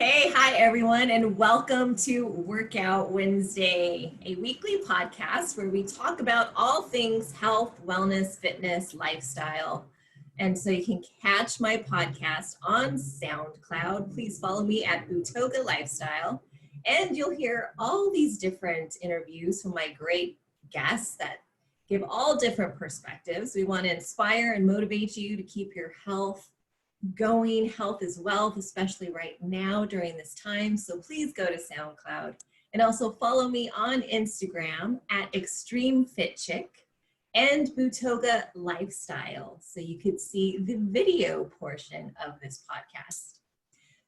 Hey, hi everyone, and welcome to Workout Wednesday, a weekly podcast where we talk about all things health, wellness, fitness, lifestyle. And so you can catch my podcast on SoundCloud. Please follow me at Butoga Lifestyle, and you'll hear all these different interviews from my great guests that give all different perspectives. We want to inspire and motivate you to keep your health going. Health is wealth, especially right now during this time. So please go to SoundCloud and also follow me on Instagram at Extreme Fit Chick and Butoga Lifestyle, so you could see the video portion of this podcast.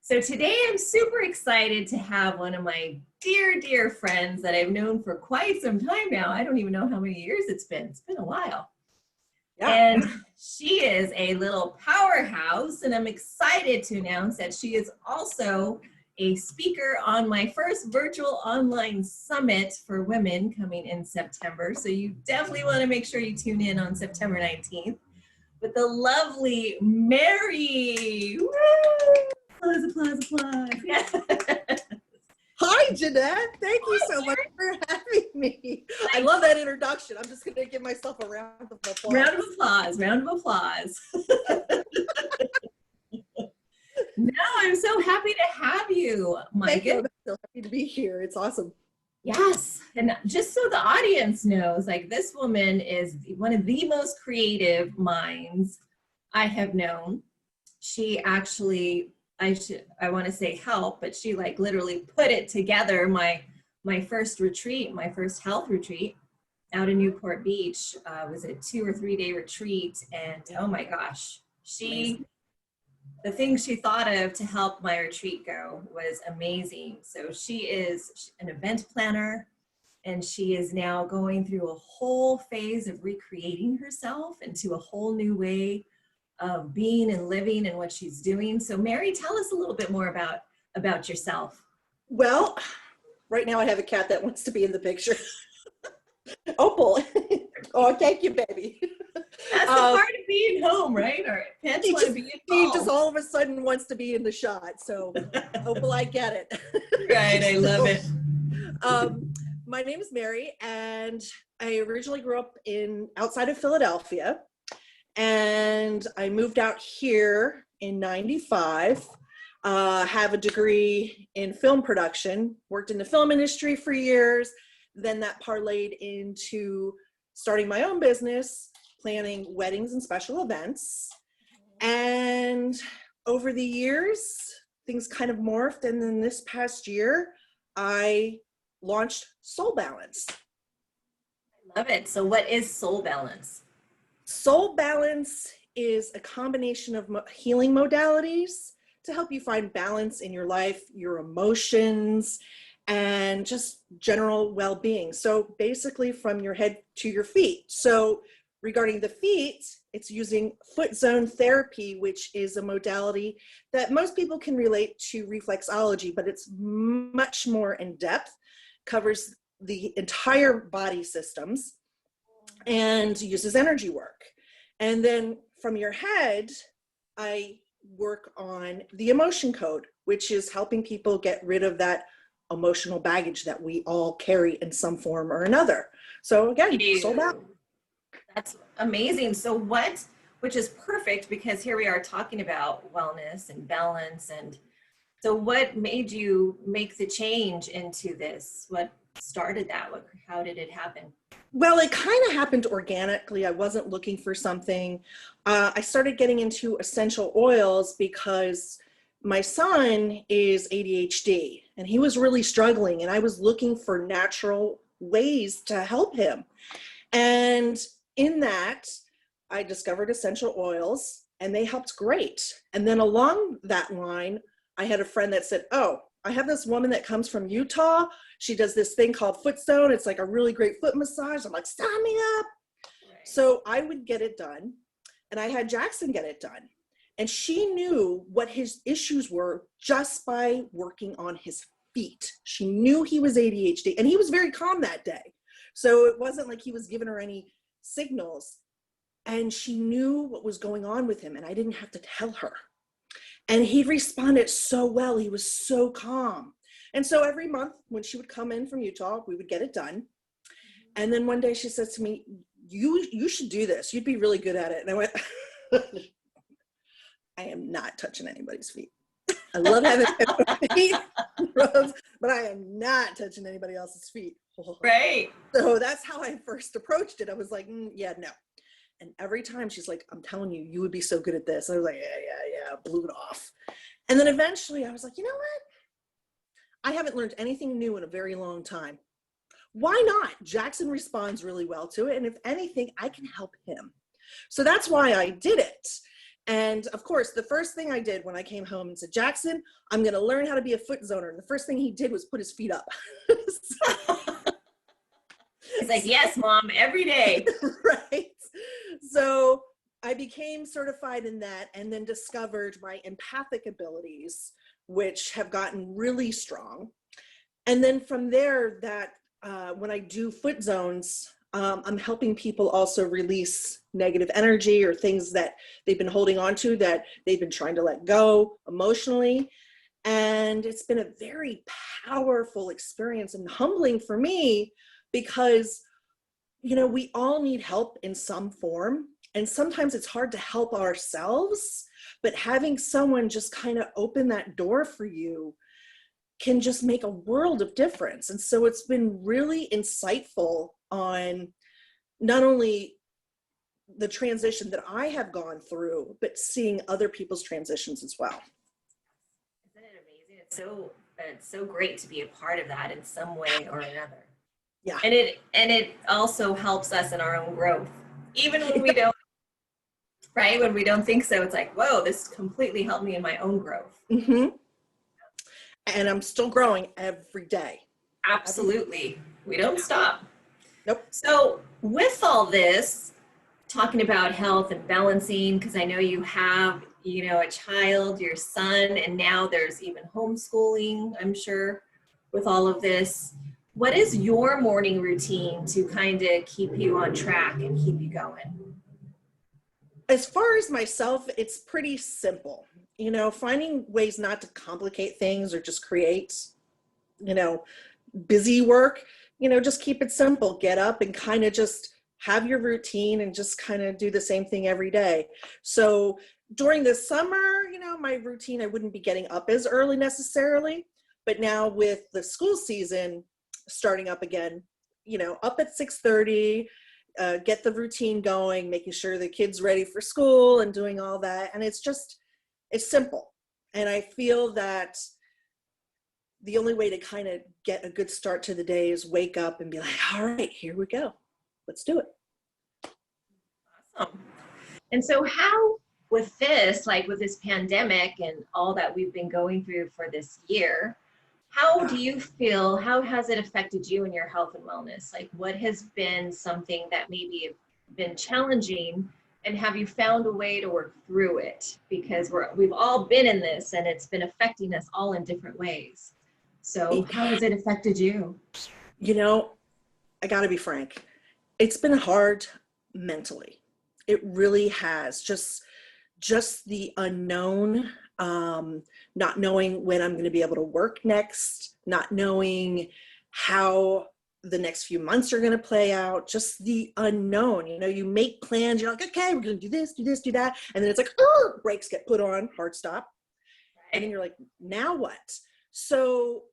So today I'm super excited to have one of my dear friends that I've known for quite some time now. I don't even know how many years it's been. It's been a while. Yeah. And she is a little powerhouse, and I'm excited to announce that she is also a speaker on my first virtual online summit for women coming in September. So you definitely want to make sure you tune in on September 19th with the lovely Mary. Woo! Applause. Hi, Jeanette. Thank you so much for having me. I love that introduction. I'm just going to give myself a round of applause. Round of applause. No, I'm so happy to have you. Thank you. I'm so happy to be here. It's awesome. Yes. And just so the audience knows, like, this woman is one of the most creative minds I have known. She actually, I want to say help, but she like literally put it together. My first retreat, my first health retreat out in Newport Beach was a 2 or 3 day retreat. And oh my gosh, the things she thought of to help my retreat go was amazing. So she is an event planner, and she is now going through a whole phase of recreating herself into a whole new way of being and living and what she's doing. So Mary, tell us a little bit more about yourself. Well, right now I have a cat that wants to be in the picture. Opal. Oh, thank you, baby. That's the part of being home, right? Or pets want to be involved. He just all of a sudden wants to be in the shot. So Opal, I get it. Right, I love it. My name is Mary, and I originally grew up outside of Philadelphia. And I moved out here in '95, have a degree in film production, worked in the film industry for years. Then that parlayed into starting my own business, planning weddings and special events. And over the years, things kind of morphed. And then this past year, I launched Soul Balance. I love it. So what is Soul Balance? Soul Balance is a combination of healing modalities to help you find balance in your life, your emotions, and just general well-being. So basically from your head to your feet. So regarding the feet, it's using foot zone therapy, which is a modality that most people can relate to reflexology, but it's much more in depth, covers the entire body systems, and uses energy work. And then from your head, I work on the emotion code, which is helping people get rid of that emotional baggage that we all carry in some form or another. So again, Soul Balance. That's amazing. So which is perfect, because here we are talking about wellness and balance. And so what made you make the change into this? What started that? How did it happen? Well, it kind of happened organically. I wasn't looking for something. I started getting into essential oils because my son is ADHD and he was really struggling, and I was looking for natural ways to help him. And in that, I discovered essential oils, and they helped great. And then along that line, I had a friend that said, oh, I have this woman that comes from Utah. She does this thing called Foot Zone. It's like a really great foot massage. I'm like, sign me up. Right. So I would get it done, and I had Jackson get it done. And she knew what his issues were just by working on his feet. She knew he was ADHD, and he was very calm that day. So it wasn't like he was giving her any signals. And she knew what was going on with him, and I didn't have to tell her. And he responded so well. He was so calm. And so every month when she would come in from Utah, we would get it done. And then one day she said to me, you should do this. You'd be really good at it. And I went, I am not touching anybody's feet. I love having feet rubbed, but I am not touching anybody else's feet. Right. So that's how I first approached it. I was like, yeah, no. And every time she's like, I'm telling you, you would be so good at this. I was like, yeah, blew it off. And then eventually I was like, you know what? I haven't learned anything new in a very long time. Why not? Jackson responds really well to it. And if anything, I can help him. So that's why I did it. And of course, the first thing I did when I came home and said, Jackson, I'm going to learn how to be a foot zoner. And the first thing he did was put his feet up. He's like, yes, Mom, every day. Right. So I became certified in that and then discovered my empathic abilities, which have gotten really strong. And then from there, that when I do foot zones, I'm helping people also release negative energy or things that they've been holding on to that they've been trying to let go emotionally. And it's been a very powerful experience and humbling for me because, you know, we all need help in some form. And sometimes it's hard to help ourselves, but having someone just kind of open that door for you can just make a world of difference. And so it's been really insightful on not only the transition that I have gone through, but seeing other people's transitions as well. Isn't it amazing? It's so great to be a part of that in some way or another. Yeah. And it also helps us in our own growth. Even when we don't, right? When we don't think so, it's like, whoa, this completely helped me in my own growth. Mm-hmm. And I'm still growing every day. Absolutely. We don't stop. Nope. So with all this, talking about health and balancing, because I know you have, you know, a child, your son, and now there's even homeschooling, I'm sure, with all of this. What is your morning routine to kind of keep you on track and keep you going? As far as myself, it's pretty simple. You know, finding ways not to complicate things or just create, you know, busy work, you know, just keep it simple. Get up and kind of just have your routine and just kind of do the same thing every day. So during the summer, you know, my routine, I wouldn't be getting up as early necessarily, but now with the school season starting up again, you know, up at 6:30, get the routine going, making sure the kid's ready for school and doing all that. And it's simple. And I feel that the only way to kind of get a good start to the day is wake up and be like, all right, here we go. Let's do it. Awesome. And so how, with this, like with this pandemic and all that we've been going through for this year, how do you feel, how has it affected you in your health and wellness? Like what has been something that maybe been challenging, and have you found a way to work through it? Because we've all been in this and it's been affecting us all in different ways. So how has it affected you? You know, I gotta be frank. It's been hard mentally. It really has. Just the unknown, not knowing when I'm going to be able to work next, not knowing how the next few months are going to play out, just the unknown. You know, you make plans, you're like, okay, we're going to do this, do this, do that. And then it's like, oh, brakes get put on, hard stop. And then you're like, now what? So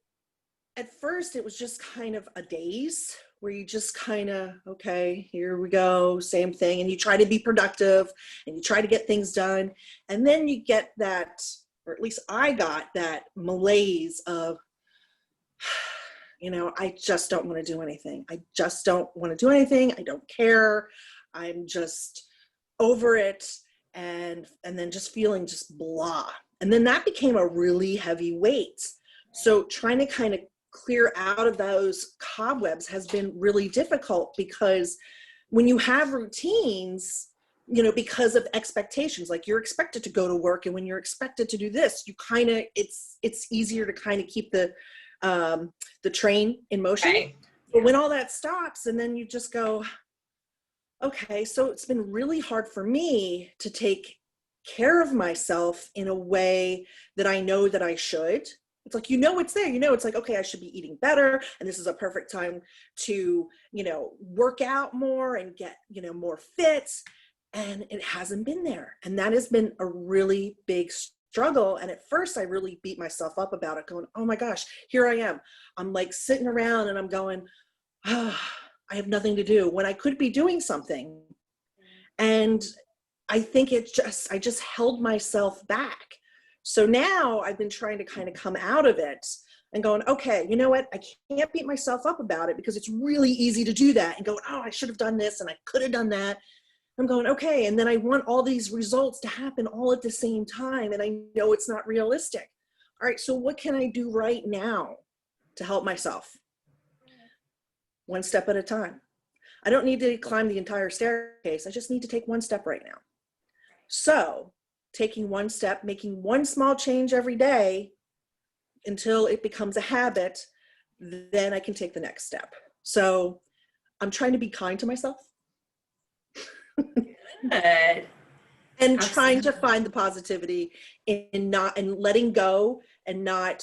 at first it was just kind of a daze where you just kind of, okay, here we go, same thing. And you try to be productive and you try to get things done. And then you get that, or at least I got that malaise of, you know, I just don't want to do anything. I just don't want to do anything. I don't care. I'm just over it. And then just feeling just blah. And then that became a really heavy weight. So trying to kind of clear out of those cobwebs has been really difficult, because when you have routines, you know, because of expectations, like you're expected to go to work, and when you're expected to do this, you kind of, it's easier to kind of keep the train in motion. Right. But when all that stops, and then you just go, okay, so it's been really hard for me to take care of myself in a way that I know that I should. It's like, it's there, it's like, okay, I should be eating better. And this is a perfect time to, work out more and get, more fit. And it hasn't been there. And that has been a really big struggle. And at first I really beat myself up about it, going, oh my gosh, here I am. I'm like sitting around and I'm going, I have nothing to do when I could be doing something. And I think I just held myself back. So now I've been trying to kind of come out of it and going, okay, you know what? I can't beat myself up about it because it's really easy to do that and go, oh, I should have done this and I could have done that. I'm going, okay. And then I want all these results to happen all at the same time. And I know it's not realistic. All right, so what can I do right now to help myself? One step at a time. I don't need to climb the entire staircase. I just need to take one step right now. So taking one step, making one small change every day until it becomes a habit, then I can take the next step. So I'm trying to be kind to myself. Good. And Absolutely. Trying to find the positivity in letting go and not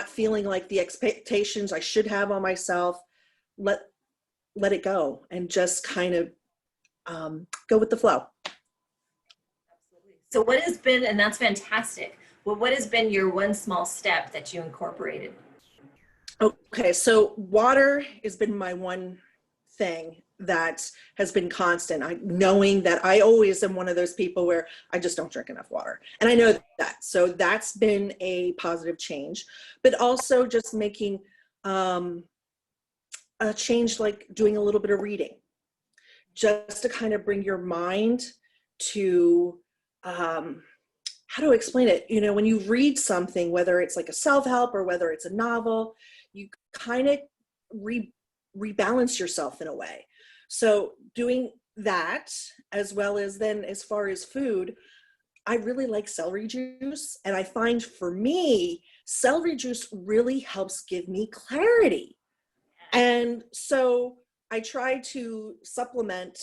feeling like the expectations I should have on myself, let it go and just kind of go with the flow. So what has been, and that's fantastic, well, what has been your one small step that you incorporated? Okay, so water has been my one thing that has been constant. Knowing that I always am one of those people where I just don't drink enough water. And I know that. So that's been a positive change. But also just making a change, like doing a little bit of reading. Just to kind of bring your mind to, how to explain it? When you read something, whether it's like a self-help or whether it's a novel, you kind of rebalance yourself in a way. So doing that, as well as then as far as food, I really like celery juice. And I find for me, celery juice really helps give me clarity. And so I try to supplement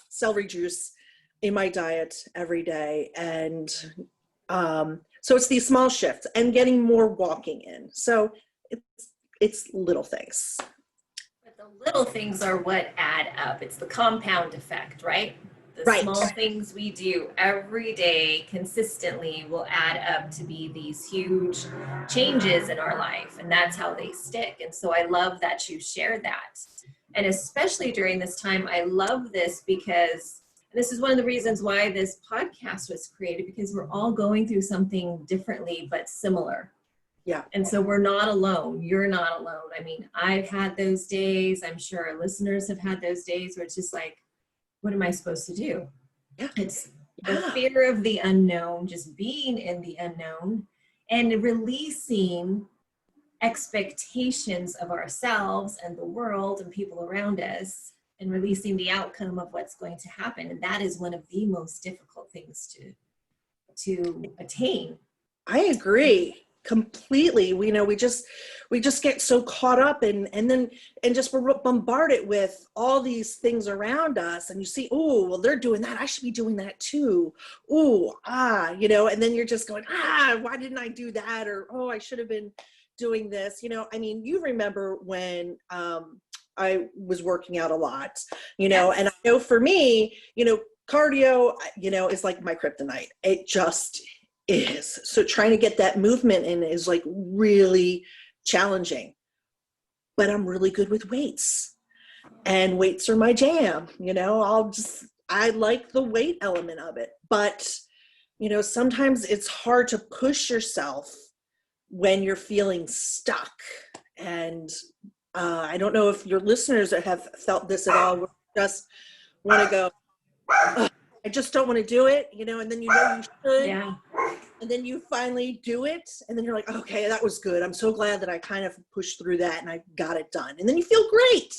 celery juice in my diet every day. And so it's these small shifts and getting more walking in. So it's little things. But the little things are what add up. It's the compound effect, right? The Right. small things we do every day consistently will add up to be these huge changes in our life. And that's how they stick. And so I love that you share that. And especially during this time, I love this because this is one of the reasons why this podcast was created, because we're all going through something differently but similar. Yeah. And so we're not alone. You're not alone. I mean, I've had those days. I'm sure our listeners have had those days where it's just like, what am I supposed to do? Yeah. It's the fear of the unknown, just being in the unknown and releasing expectations of ourselves and the world and people around us, and releasing the outcome of what's going to happen. And that is one of the most difficult things to attain. I agree completely. We just get so caught up and just bombarded with all these things around us. And you see, oh, well, they're doing that. I should be doing that too. Oh, and then you're just going, why didn't I do that? Or, oh, I should have been doing this. You remember when, I was working out a lot, Yes. And I know for me, cardio, is like my kryptonite. It just is. So trying to get that movement in is like really challenging, but I'm really good with weights, and weights are my jam. I like the weight element of it, but sometimes it's hard to push yourself when you're feeling stuck. And I don't know if your listeners have felt this at all. Just want to go, I just don't want to do it, and then you should. Yeah. And then you finally do it. And then you're like, okay, that was good. I'm so glad that I kind of pushed through that and I got it done. And then you feel great.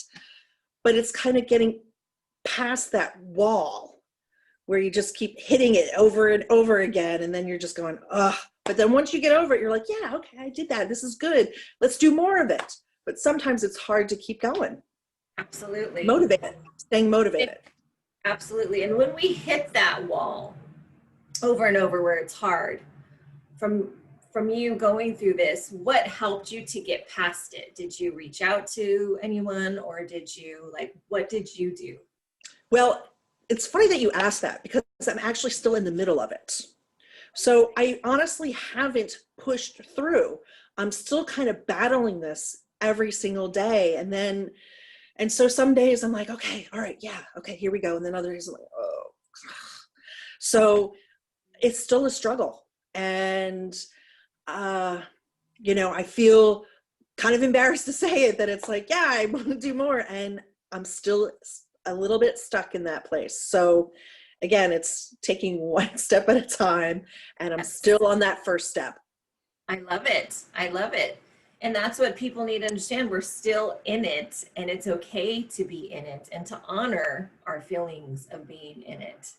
But it's kind of getting past that wall where you just keep hitting it over and over again. And then you're just going, ugh. But then once you get over it, you're like, yeah, okay, I did that. This is good. Let's do more of it. But sometimes it's hard to keep going. Absolutely. Staying motivated. Absolutely. And when we hit that wall over and over where it's hard, from from you going through this, what helped you to get past it? Did you reach out to anyone, or did you, like, what did you do? Well, it's funny that you asked that because I'm actually still in the middle of it. So I honestly haven't pushed through. I'm still kind of battling this every single day. And so some days I'm like, okay, all right, yeah, okay, here we go. And then other days I'm like, oh. So it's still a struggle. And, uh, I feel kind of embarrassed to say it, that it's like, yeah, I want to do more. And I'm still a little bit stuck in that place. So again, it's taking one step at a time, and I'm Yes. still on that first step. I love it. I love it. And that's what people need to understand. We're still in it, and it's okay to be in it and to honor our feelings of being in it.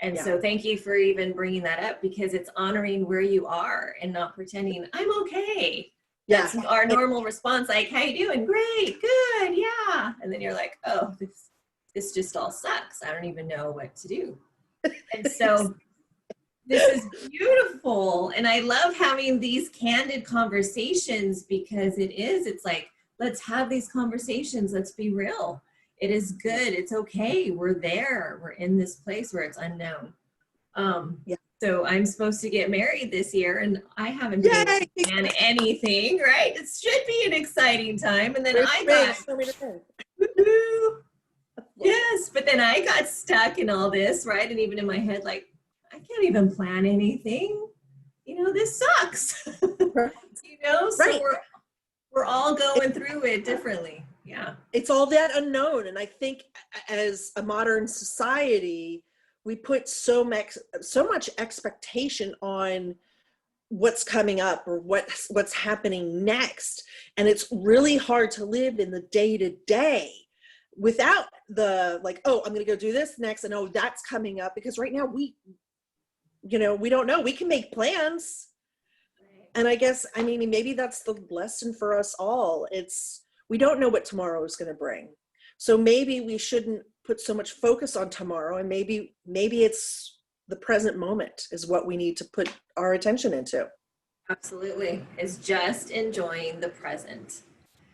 And Yeah. so thank you for even bringing that up, because it's honoring where you are and not pretending I'm okay. Yeah. That's our normal response. Like, how you doing? Great, good, yeah. And then you're like, oh, this just all sucks. I don't even know what to do. And so this is beautiful. And I love having these candid conversations, because it's like, let's have these conversations. Let's be real. It is good. It's okay. We're there. We're in this place where it's unknown. Yeah. So I'm supposed to get married this year, and I haven't been able to plan anything, right? It should be an exciting time. And then I got, woo-hoo, yes, but then I got stuck in all this, right? And even in my head, like, I can't even plan anything. This sucks. So Right. we're all going through it differently. Yeah. It's all that unknown. And I think as a modern society, we put so much expectation on what's coming up or what's happening next. And it's really hard to live in the day to day without the, like, oh, I'm going to go do this next. And oh, that's coming up, because right now we don't know. We can make plans. And I guess, maybe that's the lesson for us all. We don't know what tomorrow is going to bring. So maybe we shouldn't put so much focus on tomorrow, and maybe it's the present moment is what we need to put our attention into. Absolutely. Is just enjoying the present.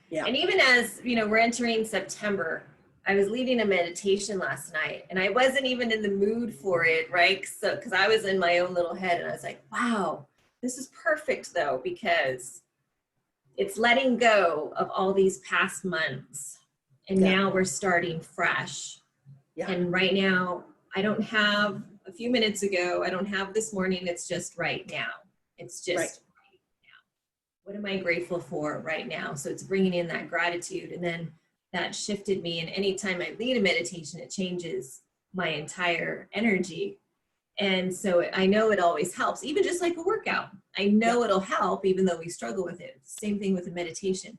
Yeah. And even as, we're entering September, I was leading a meditation last night, and I wasn't even in the mood for it, right? So, because I was in my own little head, and I was like, wow, this is perfect though, because it's letting go of all these past months. And now we're starting fresh. Yeah. And right now, I don't have a few minutes ago, I don't have this morning, it's just right now. It's just right now. What am I grateful for right now? So it's bringing in that gratitude, and then that shifted me. And anytime I lead a meditation, it changes my entire energy. And so I know it always helps, even just like a workout. I know it'll help, even though we struggle with it. Same thing with the meditation.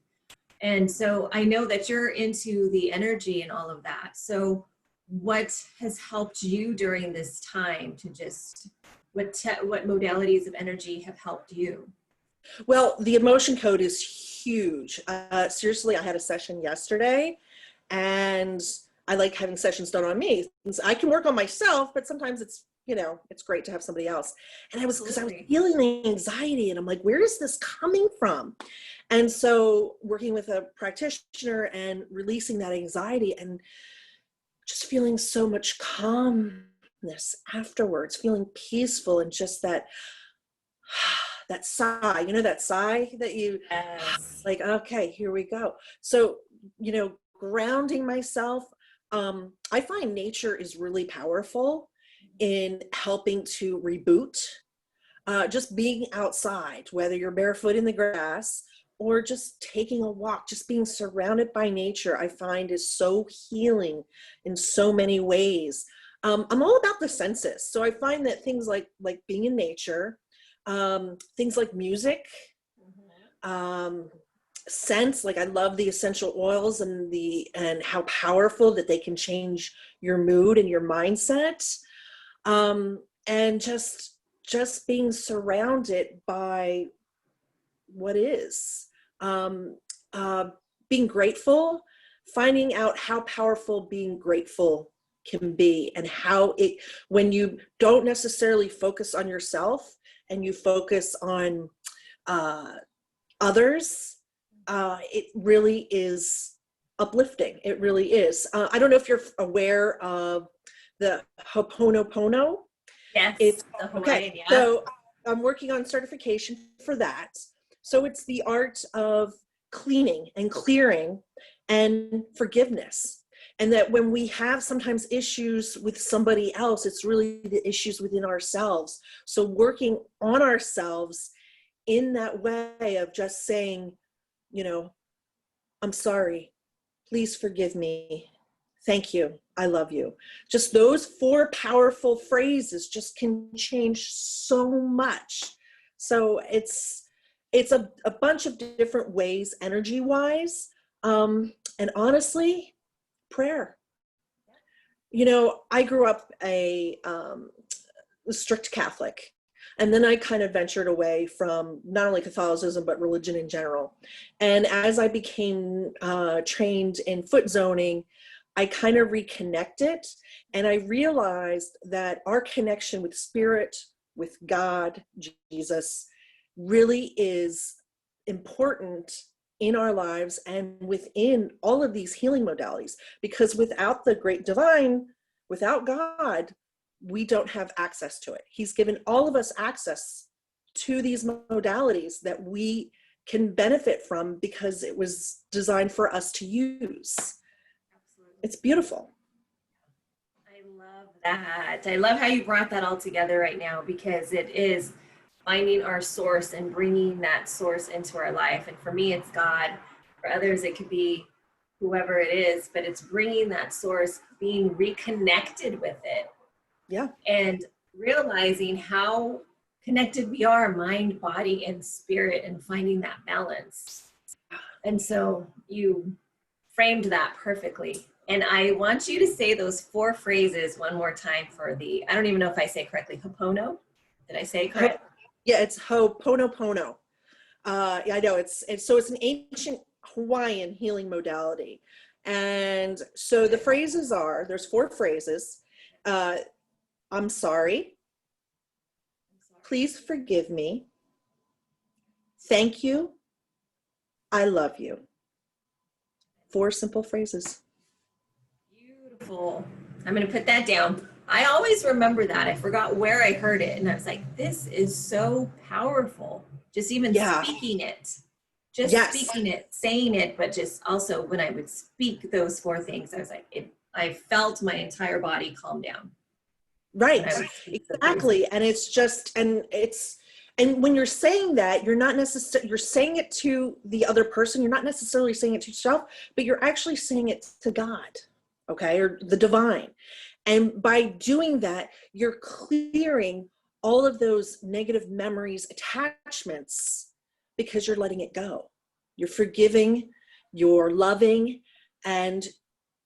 And so I know that you're into the energy and all of that. So what has helped you during this time to just, what modalities of energy have helped you? Well, the emotion code is huge. Seriously, I had a session yesterday, and I like having sessions done on me. I can work on myself, but sometimes it's great to have somebody else. And because I was feeling the anxiety, and I'm like, where is this coming from? And so working with a practitioner and releasing that anxiety, and just feeling so much calmness afterwards, feeling peaceful, and just that sigh, that sigh that you, like, okay, here we go. So, grounding myself, I find nature is really powerful in helping to reboot. Just being outside, whether you're barefoot in the grass or just taking a walk, just being surrounded by nature, I find is so healing in so many ways. I'm all about the senses. So I find that things like being in nature, things like music, scents, like I love the essential oils and how powerful that they can change your mood and your mindset. And just being surrounded by what is, being grateful, finding out how powerful being grateful can be, and how it, when you don't necessarily focus on yourself and you focus on others, it really is uplifting. It really is. I don't know if you're aware of the Ho'oponopono. Yes, It's the Hawaiian, okay. yeah. So I'm working on certification for that. So it's the art of cleaning and clearing and forgiveness. And that when we have sometimes issues with somebody else, it's really the issues within ourselves. So working on ourselves in that way of just saying, you know, I'm sorry, please forgive me, thank you, I love you. Just those 4 powerful phrases just can change so much. So it's a bunch of different ways, energy wise, and honestly, prayer. You know, I grew up a strict Catholic, and then I kind of ventured away from not only Catholicism, but religion in general. And as I became trained in foot zoning, I kind of reconnected, and I realized that our connection with spirit, with God, Jesus, really is important in our lives and within all of these healing modalities. Because without the great divine, without God, we don't have access to it. He's given all of us access to these modalities that we can benefit from because it was designed for us to use. Absolutely. It's beautiful. I love that. I love how you brought that all together right now, because it is finding our source and bringing that source into our life. And for me, it's God. For others, it could be whoever it is, but it's bringing that source, being reconnected with it. Yeah. And realizing how connected we are, mind, body, and spirit, and finding that balance. And so you framed that perfectly. And I want you to say those 4 phrases one more time for the, I don't even know if I say correctly, Ho'opono. Did I say it correct? Yeah, it's Ho'oponopono. Yeah, I know it's so it's an ancient Hawaiian healing modality. And so the phrases are, there's 4 phrases. I'm sorry. Please forgive me. Thank you. I love you. 4 simple phrases. Beautiful. I'm going to put that down. I always remember that. I forgot where I heard it. And I was like, this is so powerful. Just even speaking it. Just speaking it, saying it, but just also when I would speak those 4 things, I was like, I felt my entire body calm down. Right, exactly. And it's just, and when you're saying that, you're not necessarily, you're saying it to the other person. You're not necessarily saying it to yourself, but you're actually saying it to God, okay, or the divine. And by doing that, you're clearing all of those negative memories, attachments, because you're letting it go. You're forgiving, you're loving, and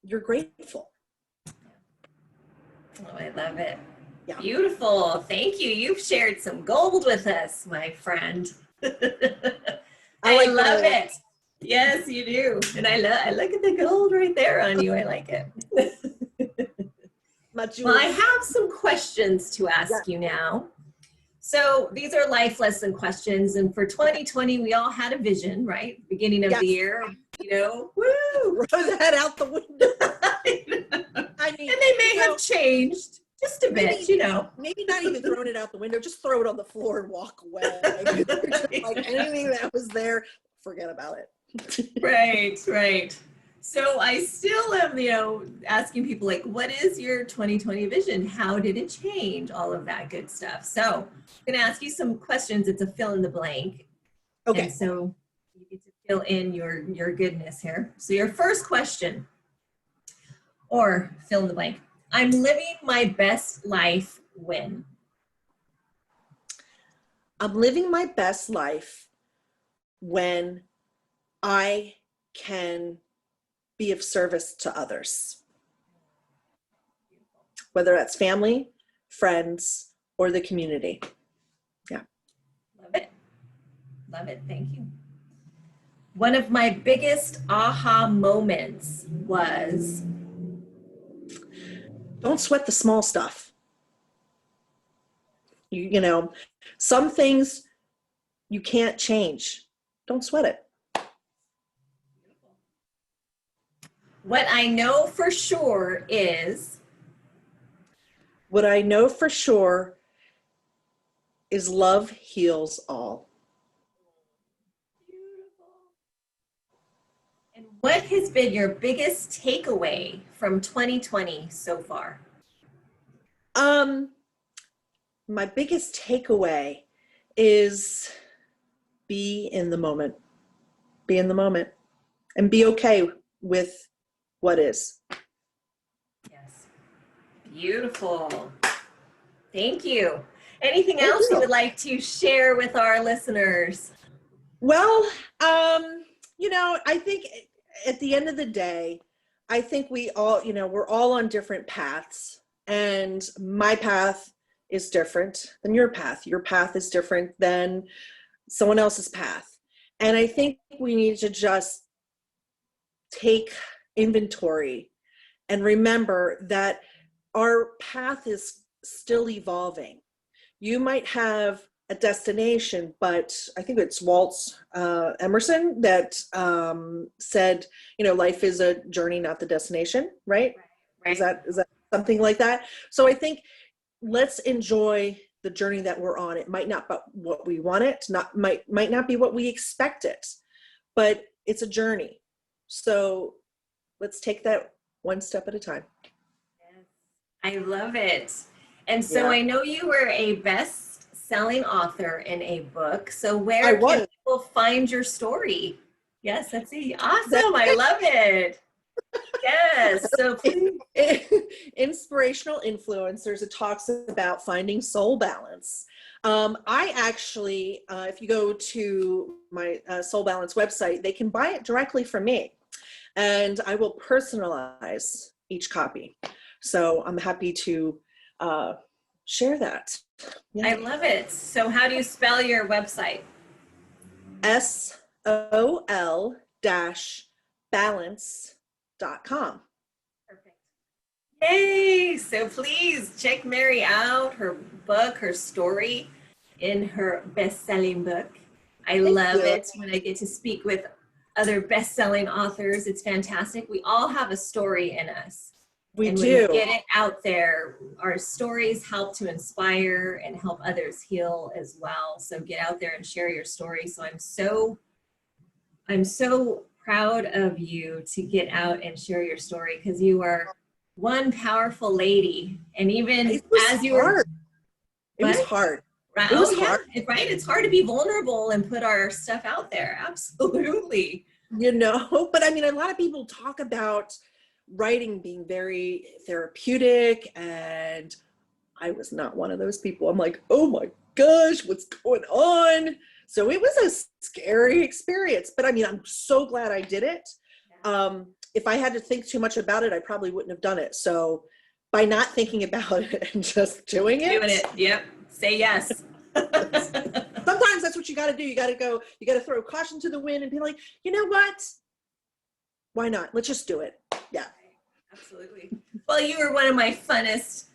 you're grateful. Oh, I love it. Yeah. Beautiful. Thank you. You've shared some gold with us, my friend. I love it. Yes, you do. And I look at the gold right there on you. I like it. Well, I have some questions to ask you now. So these are life lesson questions. And for 2020, we all had a vision, right? Beginning of the year, you know, woo! Throw that out the window. I mean, and they may have changed just a bit, you know. Maybe not even throwing it out the window, just throw it on the floor and walk away. Like anything that was there, forget about it. Right. So I still am, you know, asking people like, what is your 2020 vision? How did it change? All of that good stuff. So I'm going to ask you some questions. It's a fill in the blank. Okay. And so you get to fill in your goodness here. So your first question, or fill in the blank. I'm living my best life when? I'm living my best life when I can be of service to others, whether that's family, friends, or the community. Yeah. Love it. Thank you. One of my biggest aha moments was? Don't sweat the small stuff. You know, some things you can't change. Don't sweat it. What I know for sure is What I know for sure is love heals all. beautiful. And what has been your biggest takeaway from 2020 so far? My biggest takeaway is be in the moment. Be in the moment and be okay with what is. Yes. Beautiful. Thank you. Anything Thank else you you. would like to share with our listeners? Well, I think at the end of the day, I think we all, we're all on different paths, and my path is different than your path. Your path is different than someone else's path. And I think we need to just take inventory and remember that our path is still evolving. You might have a destination, but I think it's Walt Emerson that said, life is a journey, not the destination, right? Right. Is that something like that? So I think let's enjoy the journey that we're on. It might not be what we want it, might not be what we expect it, but it's a journey. So let's take that one step at a time. Yes. I love it. And so Yeah. I know you were a best-selling author in a book. So where can people find your story? Yes, that's it. Awesome. I love it. Yes. So please. Inspirational Influencers. It talks about finding soul balance. I actually, if you go to my Soul Balance website, they can buy it directly from me, and I will personalize each copy. So I'm happy to share that. I love it. So how do you spell your website? SOL-balance.com. Perfect. Yay! So please check Mary out, her book, her story in her best-selling book. I love it when I get to speak with other best-selling authors. It's fantastic. We all have a story in us. We and do. When we get it out there, our stories help to inspire and help others heal as well. So get out there and share your story. So I'm so proud of you to get out and share your story, because you are one powerful lady. And even as you were, it was hard. Right? It was hard. Right? It's hard to be vulnerable and put our stuff out there. Absolutely. But I mean, a lot of people talk about writing being very therapeutic, and I was not one of those people. I'm like, oh my gosh, what's going on? So it was a scary experience, but I mean, I'm so glad I did it. If I had to think too much about it, I probably wouldn't have done it. So by not thinking about it and just doing it. Yep. Say yes. Sometimes that's what you got to do. You got to throw caution to the wind and be like, you know what? Why not? Let's just do it. Yeah. Absolutely. Well, you were one of my funnest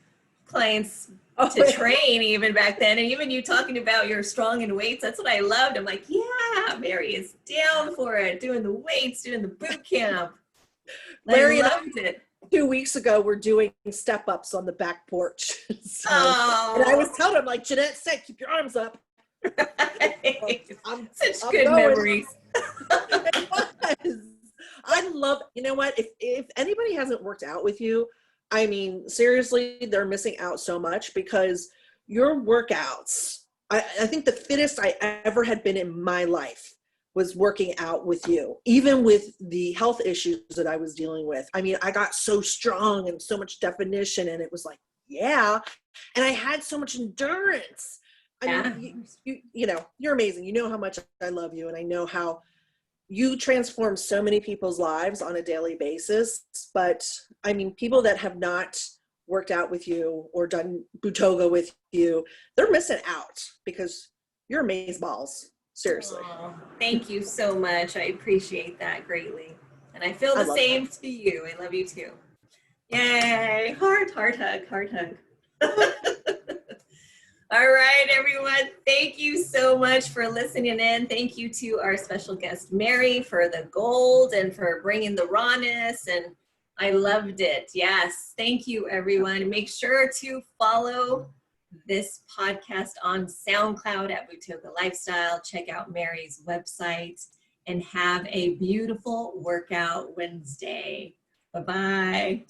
clients to train even back then. And even you talking about you're strong in weights, that's what I loved. I'm like, yeah, Mary is down for it, doing the weights, doing the boot camp. Larry I loved it. 2 weeks ago, we're doing step-ups on the back porch. And I was telling him, like, Jeanette said, keep your arms up. Such good memories. It was. I love, you know what, if anybody hasn't worked out with you, I mean, seriously, they're missing out so much, because your workouts, I think the fittest I ever had been in my life was working out with you, even with the health issues that I was dealing with. I mean, I got so strong and so much definition, and it was like, yeah. And I had so much endurance. I mean, you're amazing. You know how much I love you, and I know how you transform so many people's lives on a daily basis. But I mean, people that have not worked out with you or done Butoga with you, they're missing out, because you're amazeballs. Seriously. Oh, thank you so much. I appreciate that greatly. And I feel the same to you. I love you too. Yay. Heart hug, heart hug. All right, everyone. Thank you so much for listening in. Thank you to our special guest, Mary, for the gold and for bringing the rawness. And I loved it. Yes. Thank you, everyone. Make sure to follow this podcast on SoundCloud at Bootoga Lifestyle. Check out Mary's website and have a beautiful workout Wednesday. Bye-bye.